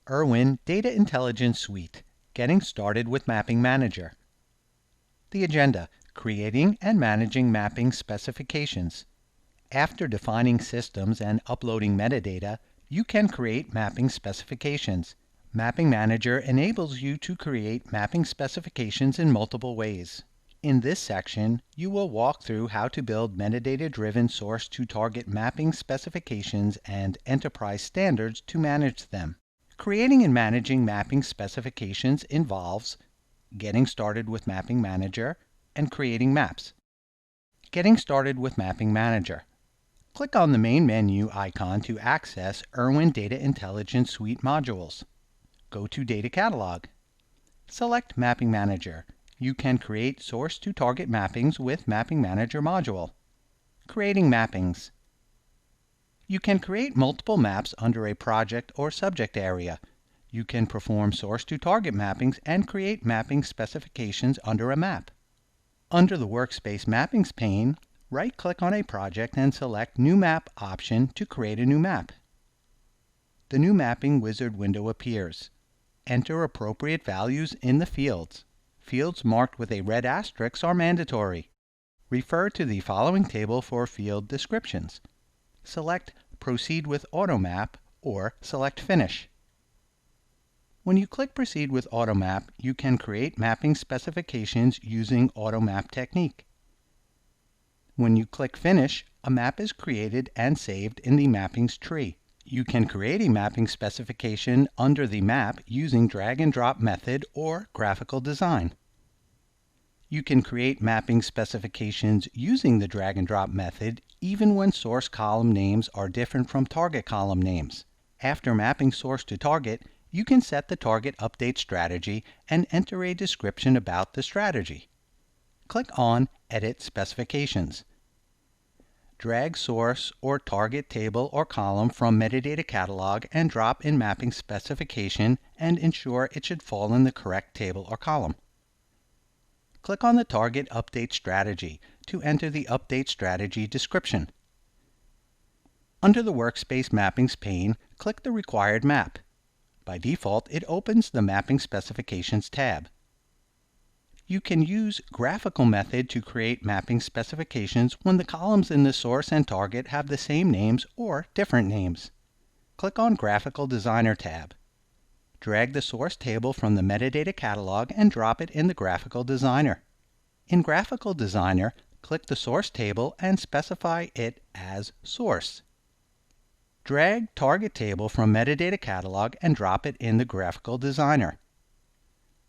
Irwin Data Intelligence Suite, Getting Started with Mapping Manager. The agenda: creating and managing mapping specifications. After defining systems and uploading metadata, you can create mapping specifications. Mapping Manager enables you to create mapping specifications in multiple ways. In this section, you will walk through how to build metadata-driven source-to-target mapping specifications and enterprise standards to manage them. Creating and managing mapping specifications involves getting started with Mapping Manager and creating maps. Getting started with Mapping Manager. Click on the main menu icon to access Irwin Data Intelligence Suite modules. Go to Data Catalog. Select Mapping Manager. You can create source-to-target mappings with Mapping Manager module. Creating mappings. You can create multiple maps under a project or subject area. You can perform source-to-target mappings and create mapping specifications under a map. Under the Workspace Mappings pane, right-click on a project and select New Map option to create a new map. The new Mapping Wizard window appears. Enter appropriate values in the fields. Fields marked with a red asterisk are mandatory. Refer to the following table for field descriptions. Select Proceed with AutoMap or select Finish. When you click Proceed with AutoMap, you can create mapping specifications using AutoMap technique. When you click Finish, a map is created and saved in the Mappings tree. You can create a mapping specification under the map using drag and drop method or graphical design. You can create mapping specifications using the drag and drop method even when source column names are different from target column names. After mapping source to target, you can set the target update strategy and enter a description about the strategy. Click on Edit Specifications. Drag source or target table or column from metadata catalog and drop in mapping specification and ensure it should fall in the correct table or column. Click on the Target Update Strategy to enter the Update Strategy description. Under the Workspace Mappings pane, click the required map. By default, it opens the Mapping Specifications tab. You can use graphical method to create mapping specifications when the columns in the source and target have the same names or different names. Click on Graphical Designer tab. Drag the source table from the metadata catalog and drop it in the Graphical Designer. In Graphical Designer, click the source table and specify it as Source. Drag Target Table from metadata catalog and drop it in the Graphical Designer.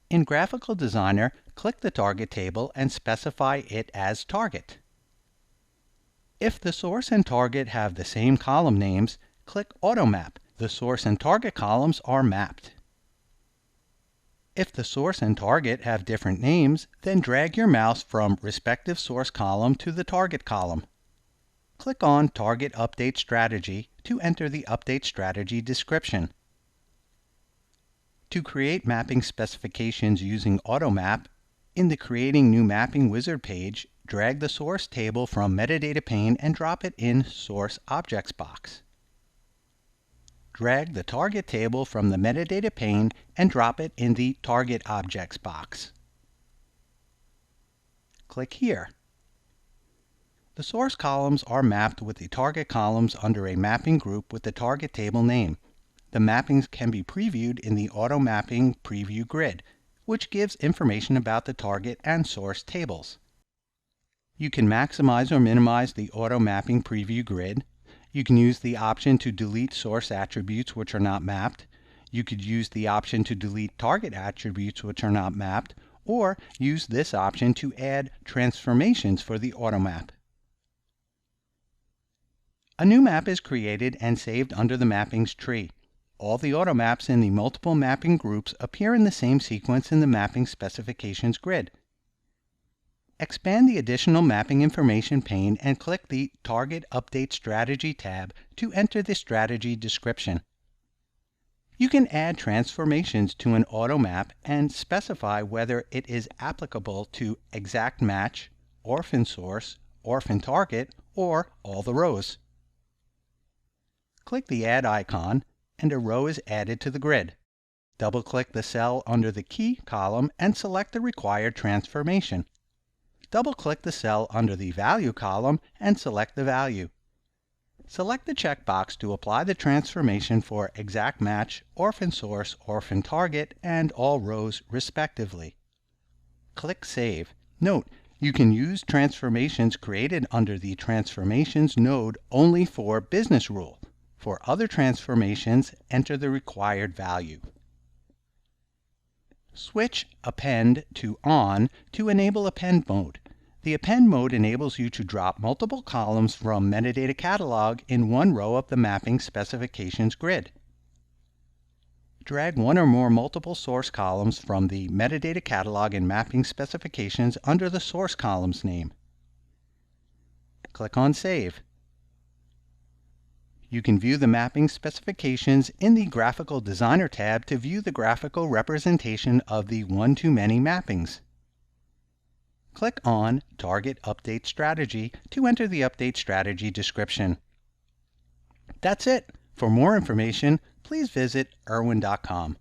In Graphical Designer, click the Target Table and specify it as Target. If the source and target have the same column names, click AutoMap. The source and target columns are mapped. If the source and target have different names, then drag your mouse from respective source column to the target column. Click on Target Update Strategy to enter the Update Strategy description. To create mapping specifications using AutoMap, in the Creating New Mapping Wizard page, drag the source table from Metadata pane and drop it in Source Objects box. Drag the target table from the metadata pane and drop it in the Target Objects box. Click here. The source columns are mapped with the target columns under a mapping group with the target table name. The mappings can be previewed in the Auto Mapping Preview grid, which gives information about the target and source tables. You can maximize or minimize the Auto Mapping Preview grid. You can use the option to delete source attributes which are not mapped. You could use the option to delete target attributes which are not mapped, or use this option to add transformations for the AutoMap. A new map is created and saved under the Mappings tree. All the AutoMaps in the multiple mapping groups appear in the same sequence in the Mapping Specifications grid. Expand the Additional Mapping Information pane and click the Target Update Strategy tab to enter the strategy description. You can add transformations to an AutoMap and specify whether it is applicable to exact match, orphan source, orphan target, or all the rows. Click the Add icon, and a row is added to the grid. Double-click the cell under the Key column and select the required transformation. Double-click the cell under the Value column and select the value. Select the checkbox to apply the transformation for Exact Match, Orphan Source, Orphan Target, and all rows respectively. Click Save. Note, you can use transformations created under the Transformations node only for Business Rule. For other transformations, enter the required value. Switch Append to On to enable Append mode. The Append mode enables you to drop multiple columns from Metadata Catalog in one row of the Mapping Specifications grid. Drag one or more multiple source columns from the Metadata Catalog in Mapping Specifications under the source column's name. Click on Save. You can view the mapping specifications in the Graphical Designer tab to view the graphical representation of the one-to-many mappings. Click on Target Update Strategy to enter the update strategy description. That's it. For more information, please visit irwin.com.